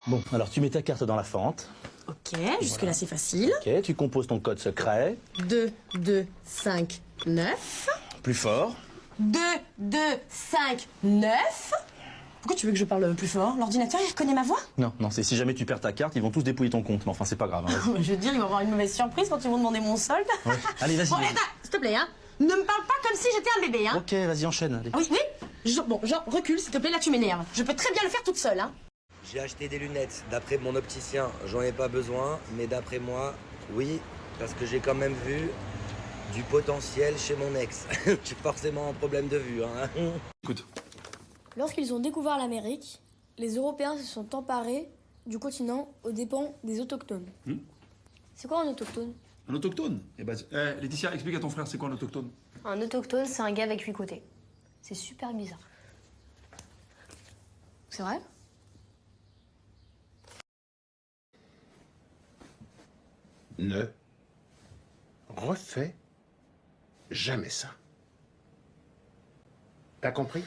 Bon, alors tu mets ta carte dans la fente. Ok, jusque-là c'est facile. Ok, tu composes ton code secret. 2, 2, 5, 9. Plus fort. 2, 2, 5, 9. Pourquoi tu veux que je parle plus fort? L'ordinateur, il reconnaît ma voix? Non, non, c'est si jamais tu perds ta carte, ils vont tous dépouiller ton compte. Mais enfin, c'est pas grave. Hein, Je veux dire, ils vont avoir une mauvaise surprise quand ils vont demander mon solde. ouais. Allez, vas-y. Bon, vas-y. attends, s'il te plaît, hein. Ne me parle pas comme si j'étais un bébé, hein. Ok, vas-y, enchaîne. Allez. Oui, oui. Bon, genre, recule, s'il te plaît, là tu m'énerves. Je peux très bien le faire toute seule, hein. J'ai acheté des lunettes. D'après mon opticien, j'en ai pas besoin. Mais d'après moi, oui. Parce que j'ai quand même vu du potentiel chez mon ex. J'ai forcément un problème de vue. Hein. Écoute. Lorsqu'ils ont découvert l'Amérique, les Européens se sont emparés du continent aux dépens des autochtones. C'est quoi un autochtone? Un autochtone? Eh ben, Laetitia, explique à ton frère, c'est quoi un autochtone? Un autochtone, c'est un gars avec 8 côtés. C'est super bizarre. C'est vrai? Ne refais jamais ça. T'as compris?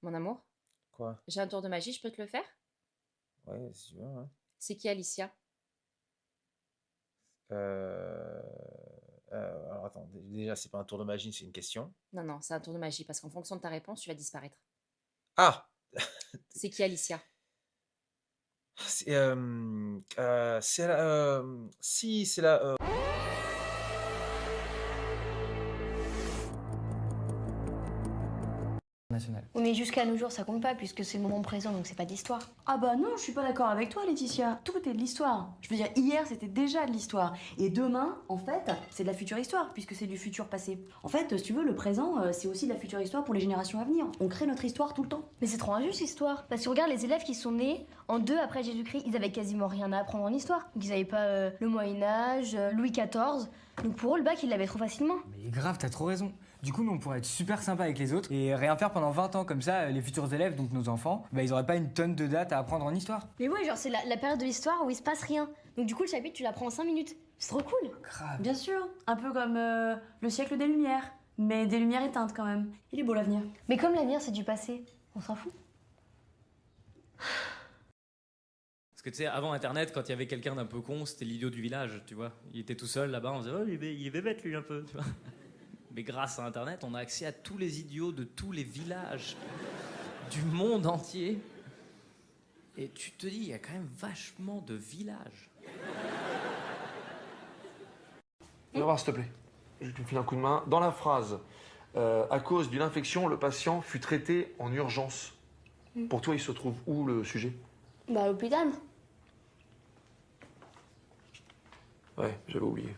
Mon amour, Quoi? j'ai un tour de magie, je peux te le faire? Ouais, si tu veux, ouais. C'est qui Alicia? Alors attends, déjà, c'est pas un tour de magie, c'est une question. Non, non, c'est un tour de magie parce qu'en fonction de ta réponse, tu vas disparaître. Ah! C'est qui Alicia? C'est la... si, c'est la... National. Oui, mais jusqu'à nos jours, ça compte pas puisque c'est le moment présent, donc c'est pas d'histoire. Ah bah non, je suis pas d'accord avec toi, Laetitia. Tout est de l'histoire. Je veux dire, hier, c'était déjà de l'histoire. Et demain, en fait, c'est de la future histoire, puisque c'est du futur passé. En fait, si tu veux, le présent, c'est aussi de la future histoire pour les générations à venir. On crée notre histoire tout le temps. Mais c'est trop injuste, histoire. Parce que regarde, les élèves qui sont nés en 2 après Jésus-Christ, ils avaient quasiment rien à apprendre en histoire. Donc ils avaient pas le Moyen-Âge, Louis XIV. Donc pour eux, le bac, ils l'avaient trop facilement. Mais grave, t'as trop raison. Du coup, nous, on pourrait être super sympa avec les autres et rien faire pendant 20 ans. Comme ça, les futurs élèves, donc nos enfants, bah, ils auraient pas une tonne de dates à apprendre en histoire. Mais ouais, genre c'est la période de l'histoire où il se passe rien. Donc du coup, le chapitre, tu l'apprends en 5 minutes. C'est trop cool. Grave. Bien sûr, un peu comme le siècle des Lumières. Mais des lumières éteintes quand même. Il est beau l'avenir. Mais comme l'avenir, c'est du passé, on s'en fout. Parce que tu sais, avant Internet, quand il y avait quelqu'un d'un peu con, c'était l'idiot du village, tu vois. Il était tout seul là-bas, on disait « Oh, il est bébête lui un peu », tu vois. Mais grâce à Internet, on a accès à tous les idiots de tous les villages du monde entier. Et tu te dis, il y a quand même vachement de villages. Viens voir, s'il te plaît. Je te file un coup de main. Dans la phrase, à cause d'une infection, le patient fut traité en urgence. Pour toi, il se trouve où, le sujet? Bah à l'hôpital. Ouais, j'avais oublié.